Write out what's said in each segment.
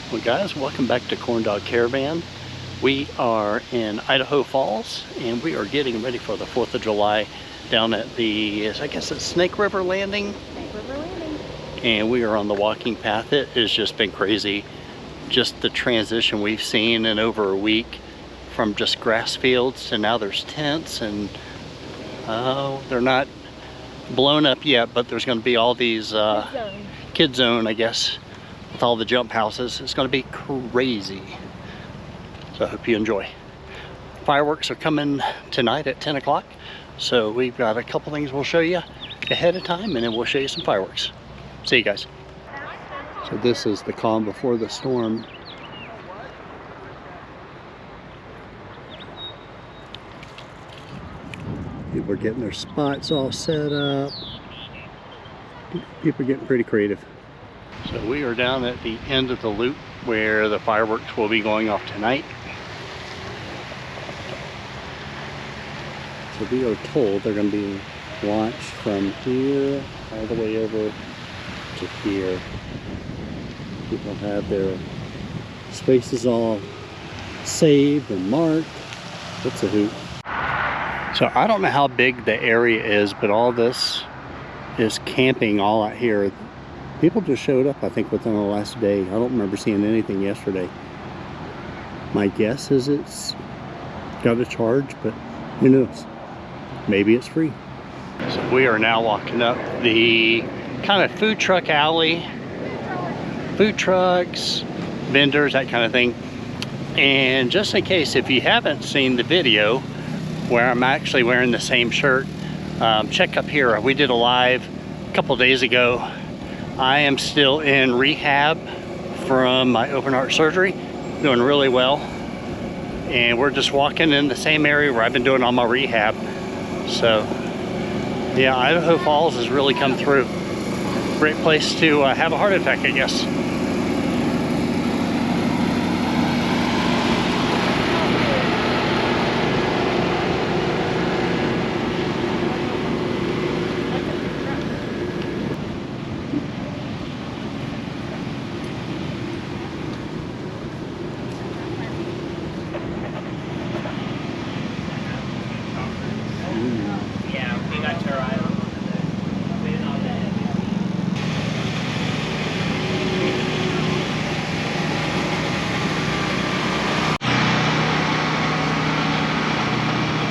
Well guys, welcome back to Corn Dog Caravan. We are in Idaho Falls and we are getting ready for the 4th of July down at the, I guess it's Snake River Landing. Snake River Landing. And we are on the walking path. It has just been crazy. Just the transition we've seen in over a week from just grass fields to now there's tents and they're not blown up yet, but there's going to be all these kid zone, I guess, with all the jump houses. It's going to be crazy. So I hope you enjoy. Fireworks are coming tonight at 10 o'clock. So we've got a couple things we'll show you ahead of time, and then we'll show you some fireworks. See you guys. So this is the calm before the storm. People are getting their spots all set up. People are getting pretty creative. So we are down at the end of the loop where the fireworks will be going off tonight. So we are told they're going to be launched from here all the way over to here. People have their spaces all saved and marked. What's a hoot? So I don't know how big the area is, but all this is camping all out here. People just showed up, I think, within the last day. I don't remember seeing anything yesterday. My guess is it's got a charge, but who knows? Maybe it's free. So we are now walking up the kind of food truck alley. Food trucks, vendors, that kind of thing. And just in case, if you haven't seen the video where I'm actually wearing the same shirt, check up here. We did a live a couple days ago. I am still in rehab from my open heart surgery, doing really well. And we're just walking in the same area where I've been doing all my rehab. So yeah, Idaho Falls has really come through. Great place to have a heart attack, I guess.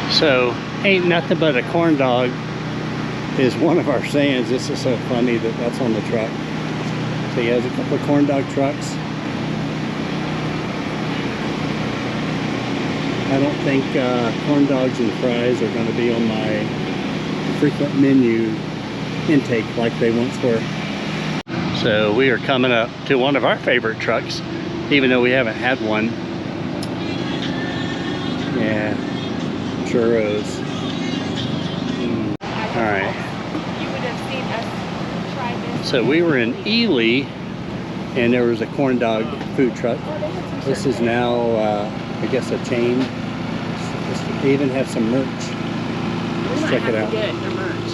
So, ain't nothing but a corn dog is one of our sayings. This is so funny that that's on the truck. So he has a couple of corn dog trucks. I don't think corn dogs and fries are going to be on my frequent menu intake like they once were. So we are coming up to one of our favorite trucks, even though we haven't had one. Yeah. Churros. All right. You would have seen us try this. So we were in Ely, and there was a corn dog food truck. This is now, I guess, a chain. They even have some merch. Let's check it out. Get the merch.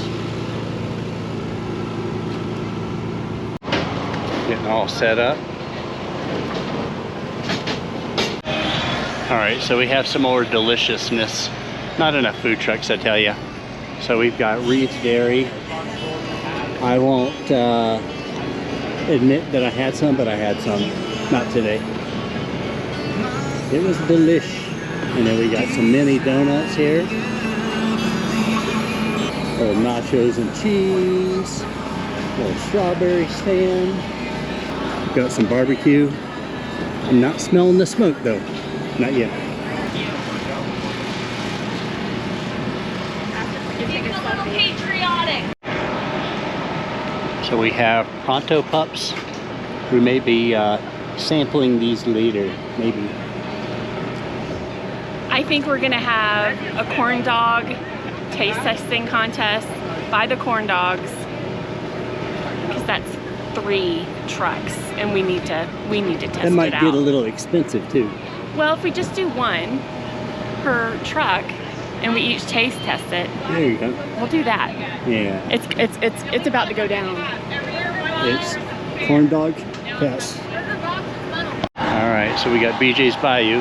Getting all set up. All right, so we have some more deliciousness. Not enough food trucks, I tell you. So we've got Reed's Dairy. I won't admit that I had some, but I had some. Not today. It was delish. And then we got some mini donuts here. Little nachos and cheese. Little strawberry stand. We've got some barbecue. I'm not smelling the smoke though. Not yet. Patriotic. So we have Pronto Pups. We may be sampling these later, maybe. I think we're gonna have a corn dog taste testing contest by the corn dogs, because that's 3 trucks, and we need to test it out. That might get a little expensive too. Well, if we just do one per truck and we each taste test it, there you go. We'll do that. Yeah. It's about to go down. It's corn dog test. Alright, so we got BJ's Bayou.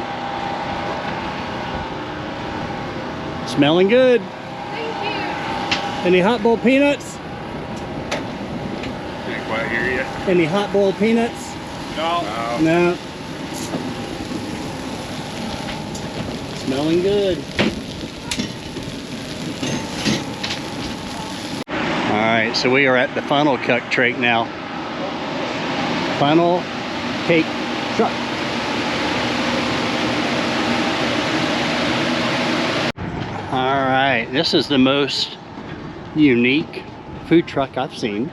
Smelling good. Thank you. Any hot boiled peanuts? Can't quite hear you. Any hot boiled peanuts? No. No. Smelling good. Alright, so we are at the funnel cake truck now. Funnel cake truck. Alright, this is the most unique food truck I've seen.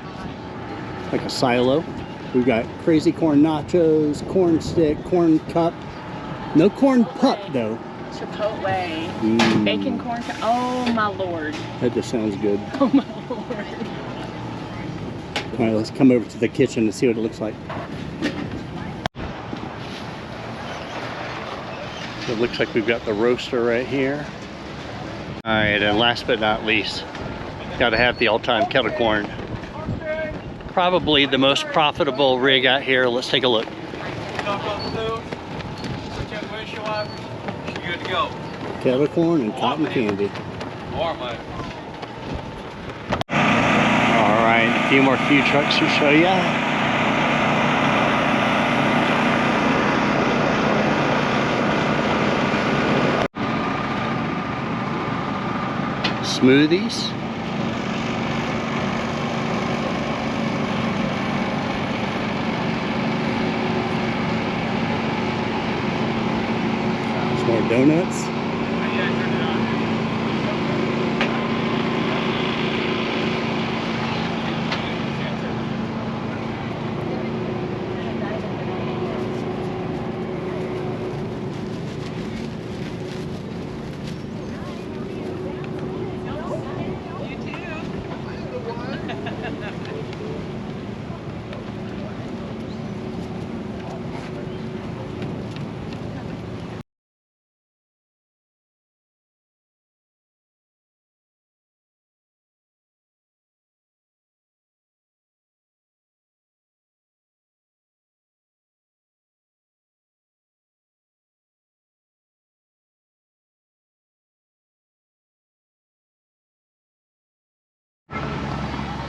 Like a silo. We've got crazy corn nachos, corn stick, corn cup. No corn pup though. Chipotle. Bacon corn. Oh my lord. That just sounds good. Oh my lord. Alright, let's come over to the kitchen and see what it looks like. So it looks like we've got the roaster right here. Alright, and last but not least, gotta have the all-time kettle corn. Probably the most profitable rig out here. Let's take a look. Good to go. Kettle corn and cotton candy. Alright, Alright, a few more food trucks to show you. Smoothies. Some more donuts.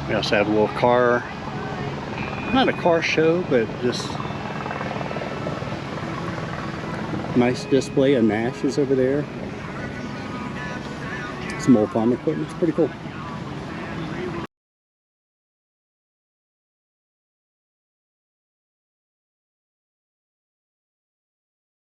We also have a little car, not a car show, but just nice display of Nash is over there. Some old farm equipment, it's pretty cool.